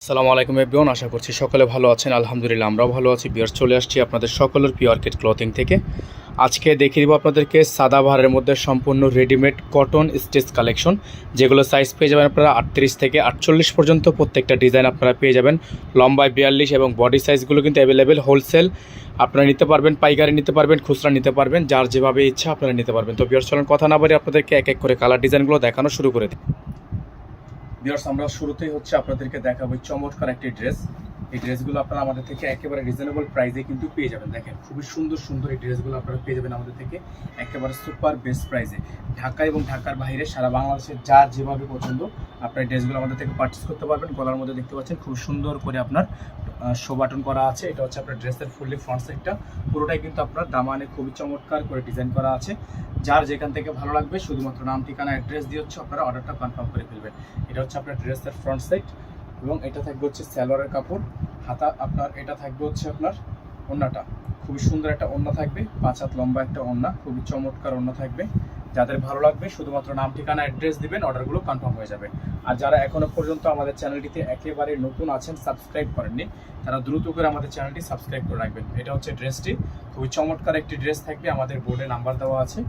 আসসালামু আলাইকুম এভরিওয়ান, আশা করছি সকলে ভালো আছেন। আলহামদুলিল্লাহ আমরাও ভালো আছি। ভিউয়ার্স, চলে আসছি আপনাদের সকলের প্রিয় অর্কিড ক্লথিং থেকে। আজকে দেখিয়ে দিব আপনাদেরকে সাদাবাহারের মধ্যে সম্পূর্ণ রেডিমেড কটন স্টিচ কালেকশন, যেগুলো সাইজ পেয়ে যাবেন আপনারা 38 থেকে 48 পর্যন্ত। প্রত্যেকটা ডিজাইন আপনারা পেয়ে যাবেন লম্বায় 42 এবং বডি সাইজগুলো কিন্তু অ্যাভেলেবেল। হোলসেল আপনারা নিতে পারবেন, পাইকারি নিতে পারবেন, খুচরা নিতে পারবেন, যার যেভাবে ইচ্ছা আপনারা নিতে পারবেন। তো ভিউয়ার্স, চলুন কথা না বলে আপনাদেরকে এক এক করে কালার ডিজাইনগুলো দেখানো শুরু করে দিই। ভিউয়ার্স, আমরা শুরুতেই আপনাদেরকে দেখাবো চমৎকার একটি ড্রেস। এই ড্রেসগুলো আপনারা আমাদের থেকে একেবারে রিজনেবল প্রাইসে কিন্তু পেয়ে যাবেন। দেখেন, খুবই সুন্দর সুন্দর এই ড্রেসগুলো আপনারা পেয়ে যাবেন আমাদের থেকে একেবারে সুপার বেস্ট প্রাইসে। ঢাকা এবং ঢাকার বাইরে সারা বাংলাদেশের যার যেভাবে পছন্দ আপনার এই ড্রেসগুলো আমাদের থেকে পারচেস করতে পারবেন। গলার মধ্যে দেখতে পাচ্ছেন খুব সুন্দর করে আপনার শো বাটন করা আছে। এটা হচ্ছে আপনার ড্রেসের ফুললি ফ্রন্ট সাইডটা, পুরোটাই কিন্তু আপনার দামানে খুবই চমৎকার করে ডিজাইন করা আছে। যার যেখান থেকে ভালো লাগবে শুধুমাত্র নাম, ঠিকানা, অ্যাড্রেস দিয়ে আপনারা অর্ডারটা কনফার্ম করে ফেলবেন। এটা হচ্ছে আপনার ড্রেসের ফ্রন্ট সাইড এবং এটা থাকবে হচ্ছে সালোয়ারের কাপড়। হাতা আপনার এটা থাকবে হচ্ছে আপনার ওড়নাটা, খুবই সুন্দর একটা ওড়না থাকবে, 5 হাত লম্বা একটা ওড়না, খুবই চমৎকার ওড়না থাকবে। যাদের ভালো লাগবে শুধুমাত্র নাম, ঠিকানা, অ্যাড্রেস দিবেন, অর্ডারগুলো কনফার্ম হয়ে যাবে। আর যারা এখনো পর্যন্ত আমাদের চ্যানেলটিতে একেবারে নতুন আছেন, সাবস্ক্রাইব করেননি, তারা দ্রুত করে আমাদের চ্যানেলটি সাবস্ক্রাইব করে রাখবেন। এটা হচ্ছে ড্রেসটি, খুবই চমৎকার একটি ড্রেস থাকবে। আমাদের বোর্ডে নাম্বার দেওয়া আছে,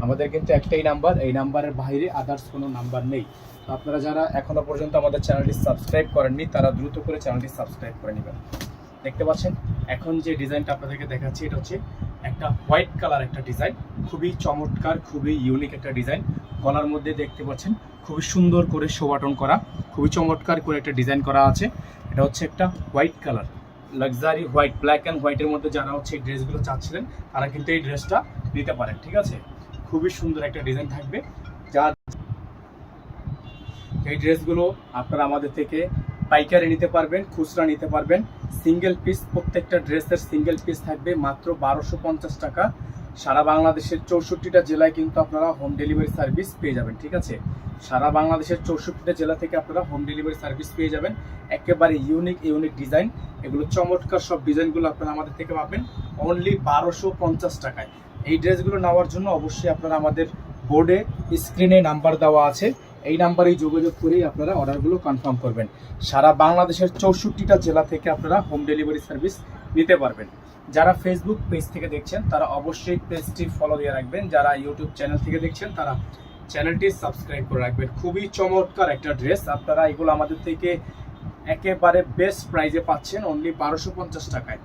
আমাদের কিন্তু একটাই নাম্বার, এই নাম্বারের বাইরে আদার্স কোনো নাম্বার নেই। তো আপনারা যারা এখনো পর্যন্ত আমাদের চ্যানেলটি সাবস্ক্রাইব করেননি, তারা দ্রুত করে চ্যানেলটি সাবস্ক্রাইব করে নেবেন। দেখতে পাচ্ছেন এখন যে ডিজাইনটা আপনাদেরকে দেখাচ্ছি, এটা হচ্ছে একটা হোয়াইট কালার একটা ডিজাইন, খুবই চমৎকার, খুবই ইউনিক একটা ডিজাইন। গলার মধ্যে দেখতে পাচ্ছেন খুবই সুন্দর করে শো বাটন করা, খুবই চমৎকার করে একটা ডিজাইন করা আছে। এটা হচ্ছে একটা white colour, luxury white, black and হোয়াইটের মধ্যে যারা হচ্ছে এই ড্রেসগুলো চাচ্ছিলেন তারা কিন্তু এই ড্রেসটা নিতে পারেন। ঠিক আছে, খুবই সুন্দর একটা ডিজাইন থাকবে। যার এই ড্রেসগুলো আপনারা আমাদের থেকে পাইকারি নিতে পারবেন, খুচরা নিতে পারবেন। সিঙ্গেল পিস, প্রত্যেকটা ড্রেসের সিঙ্গেল পিস থাকবে মাত্র 1250 টাকা। সারা বাংলাদেশের 64টা জেলায় কিন্তু আপনারা হোম ডেলিভারি সার্ভিস পেয়ে যাবেন। ঠিক আছে, সারা বাংলাদেশের 64টা জেলা থেকে আপনারা হোম ডেলিভারি সার্ভিস পেয়ে যাবেন। একেবারে ইউনিক ডিজাইন, এগুলো চমৎকার সব ডিজাইনগুলো আপনারা আমাদের থেকে পাবেন অনলি 1250 টাকায়। এই ড্রেসগুলো নেওয়ার জন্য অবশ্যই আপনারা আমাদের বোর্ডে স্ক্রিনে নাম্বার দেওয়া আছে, এই নাম্বারেই যোগাযোগ করেই আপনারা অর্ডারগুলো কনফার্ম করবেন। সারা বাংলাদেশের 64টা জেলা থেকে আপনারা হোম ডেলিভারি সার্ভিস নিতে পারবেন। যারা ফেসবুক পেজ থেকে দেখছেন তারা অবশ্যই পেজটি ফলো দিয়ে রাখবেন, যারা ইউটিউব চ্যানেল থেকে দেখছেন তারা চ্যানেলটি সাবস্ক্রাইব করে রাখবেন। খুবই চমৎকার একটা ড্রেস, আপনারা এগুলো আমাদের থেকে একেবারে বেস্ট প্রাইজে পাচ্ছেন অনলি 1250 টাকায়।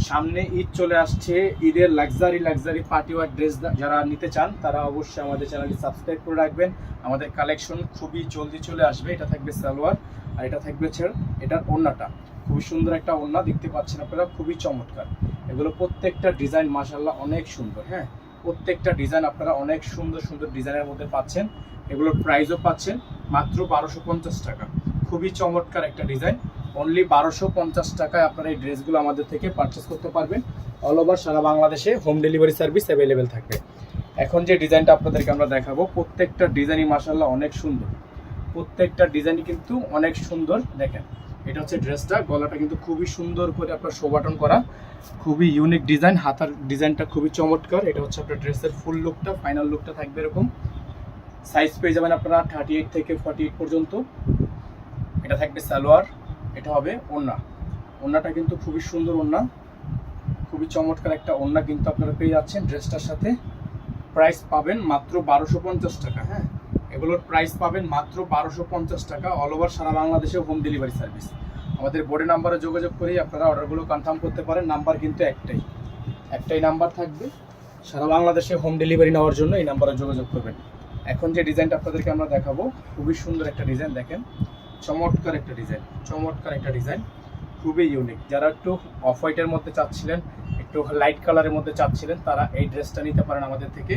সামনে ঈদ চলে আসছে, ঈদের লাক্সারি পার্টি ওয়ার ড্রেস যারা নিতে চান তারা অবশ্যই আমাদের চ্যানেলটি সাবস্ক্রাইব করে রাখবেন। আমাদের কালেকশন খুবই জলদি চলে আসবে। এটা থাকবে সালোয়ার আর এটা থাকবে এটার ওড়নাটা, খুবই সুন্দর একটা ওড়না দেখতে পাচ্ছেন আপনারা, খুবই চমৎকার। এগুলো প্রত্যেকটা ডিজাইন মাশাআল্লাহ অনেক সুন্দর। হ্যাঁ, প্রত্যেকটা ডিজাইন আপনারা অনেক সুন্দর সুন্দর ডিজাইনের মধ্যে পাচ্ছেন। এগুলোর প্রাইসও পাচ্ছেন মাত্র 1250 টাকা। খুবই চমৎকার একটা ডিজাইন, অনলি 1250 টাকায় আপনারা এই ড্রেসগুলো আমাদের থেকে পারচেস করতে পারবেন। অল ওভার সারা বাংলাদেশে হোম ডেলিভারি সার্ভিস অ্যাভেলেবেল থাকবে। এখন যে ডিজাইনটা আপনাদেরকে আমরা দেখাবো, প্রত্যেকটা ডিজাইনই মাশাআল্লাহ অনেক সুন্দর, প্রত্যেকটা ডিজাইনই কিন্তু অনেক সুন্দর। দেখেন, এটা হচ্ছে ড্রেসটা, গলাটা কিন্তু খুবই সুন্দর করে আপনার শো বাটন করা, খুবই ইউনিক ডিজাইন। হাতার ডিজাইনটা খুবই চমৎকার। এটা হচ্ছে আপনার ড্রেসের ফুল লুকটা, ফাইনাল লুকটা থাকবে এরকম। সাইজ পেয়ে যাবেন আপনারা 38 থেকে 48 পর্যন্ত। এটা থাকবে সালোয়ার, এটা হবে ওড়না। ওড়নাটা কিন্তু খুবই সুন্দর ওড়না, খুবই চমৎকার একটা ওড়না কিন্তু আপনারা পেয়ে যাচ্ছেন ড্রেসটার সাথে। প্রাইস পাবেন মাত্র 1250 টাকা। হ্যাঁ, এগুলোর প্রাইস পাবেন মাত্র 1250 টাকা। অল ওভার সারা বাংলাদেশে হোম ডেলিভারি সার্ভিস। আমাদের বোর্ডের নাম্বারে যোগাযোগ করেই আপনারা অর্ডারগুলো কনফার্ম করতে পারেন। নাম্বার কিন্তু একটাই নাম্বার থাকবে। সারা বাংলাদেশে হোম ডেলিভারি নেওয়ার জন্য এই নাম্বারে যোগাযোগ করবেন। এখন যে ডিজাইনটা আপনাদেরকে আমরা দেখাবো, খুবই সুন্দর একটা ডিজাইন। দেখেন, চমৎকার একটা ডিজাইন, খুবই ইউনিক। যারা একটু অফ হোয়াইটের মধ্যে চাচ্ছিলেন, একটু লাইট কালারের মধ্যে চাচ্ছিলেন, তারা এই ড্রেসটা নিতে পারেন আমাদের থেকে।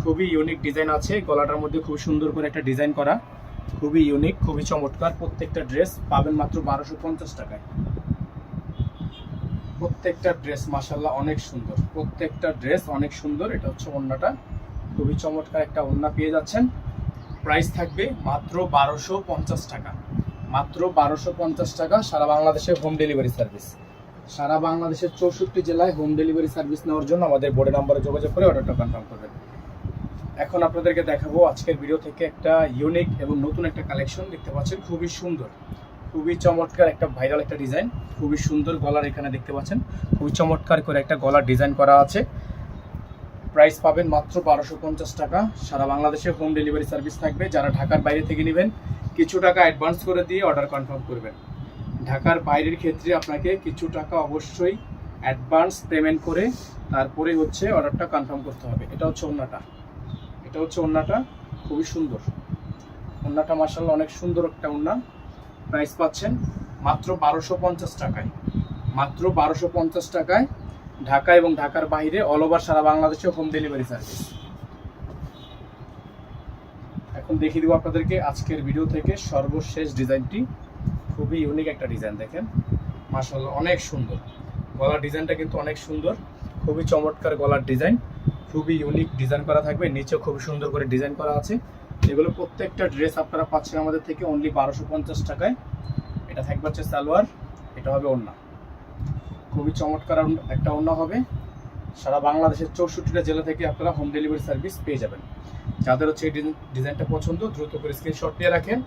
খুবই ইউনিক ডিজাইন আছে, গলাটার মধ্যে খুব সুন্দর করে একটা ডিজাইন করা, খুবই ইউনিক, খুবই চমৎকার। প্রত্যেকটা ড্রেস পাবেন মাত্র 1250 টাকায়। প্রত্যেকটা ড্রেস মাশাআল্লাহ অনেক সুন্দর, প্রত্যেকটা ড্রেস অনেক সুন্দর। এটা হচ্ছে ওড়নাটা, খুবই চমৎকার একটা ওড়না পেয়ে যাচ্ছেন। প্রাইস থাকবে মাত্র 1250 টাকা, মাত্র 1250 টাকা। সারা বাংলাদেশে হোম ডেলিভারি সার্ভিস, সারা বাংলাদেশের 64 জেলায় হোম ডেলিভারি সার্ভিস নেওয়ার জন্য আমাদের বোর্ডের নাম্বারে যোগাযোগ করে অর্ডারটা কনফার্ম করবেন। এখন আপনাদেরকে দেখাবো আজকের ভিডিও থেকে একটা ইউনিক এবং নতুন একটা কালেকশন। দেখতে পাচ্ছেন খুবই সুন্দর, খুবই চমৎকার একটা ভাইরাল একটা ডিজাইন, খুবই সুন্দর গলার, এখানে দেখতে পাচ্ছেন খুবই চমৎকার করে একটা গলার ডিজাইন করা আছে। প্রাইস পাবেন মাত্র 1250 টাকা। সারা বাংলাদেশে হোম ডেলিভারি সার্ভিস থাকবে। যারা ঢাকার বাইরে থেকে নেবেন কিছু টাকা অ্যাডভান্স করে দিয়ে অর্ডার কনফার্ম করবেন। ঢাকার বাইরের ক্ষেত্রে আপনাকে কিছু টাকা অবশ্যই অ্যাডভান্স পেমেন্ট করে তারপরে হচ্ছে অর্ডারটা কনফার্ম করতে হবে। এটা হচ্ছে ওড়নাটা, এটা হচ্ছে ওড়নাটা, খুবই সুন্দর ওড়নাটা, মাশাআল্লাহ অনেক সুন্দর একটা ওড়না। প্রাইস পাচ্ছেন মাত্র 1250 টাকায়, মাত্র 1250 টাকায়। ঢাকা এবং ঢাকার বাইরে অল ওভার সারা বাংলাদেশে হোম ডেলিভারি সার্ভিস। এখন দেখিয়ে দেবো আপনাদেরকে আজকের ভিডিও থেকে সর্বশেষ ডিজাইনটি। খুবই ইউনিক একটা ডিজাইন, দেখেন মাশাআল্লাহ অনেক সুন্দর। গলার ডিজাইনটা কিন্তু অনেক সুন্দর, খুবই চমৎকার গলার ডিজাইন, খুবই ইউনিক ডিজাইন করা থাকবে। নিচেও খুব সুন্দর করে ডিজাইন করা আছে। এগুলো প্রত্যেকটা ড্রেস আপনারা পাচ্ছেন আমাদের থেকে অনলি 1250 টাকায়। এটা থাকবে হচ্ছে সালোয়ার, এটা হবে ওড়না, খুবই চমৎকার একটা ওড়না হবে। সারা বাংলাদেশের 64টা জেলা থেকে আপনারা হোম ডেলিভারি সার্ভিস পেয়ে যাবেন। যাদের হচ্ছে এই ডিজাইনটা পছন্দ দ্রুত করে স্ক্রিনশট নিয়ে রাখেন।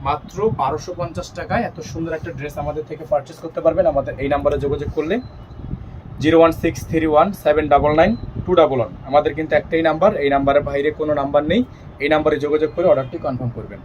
মাত্র 1250 টাকায় এত সুন্দর একটা ড্রেস আমাদের থেকে পারচেস করতে পারবেন। আমাদের এই নাম্বারে যোগাযোগ করলে 01631799211। আমাদের কিন্তু একটাই নাম্বার, এই নাম্বারের বাইরে কোনো নাম্বার নেই। এই নাম্বারে যোগাযোগ করে অর্ডারটি কনফার্ম করবেন।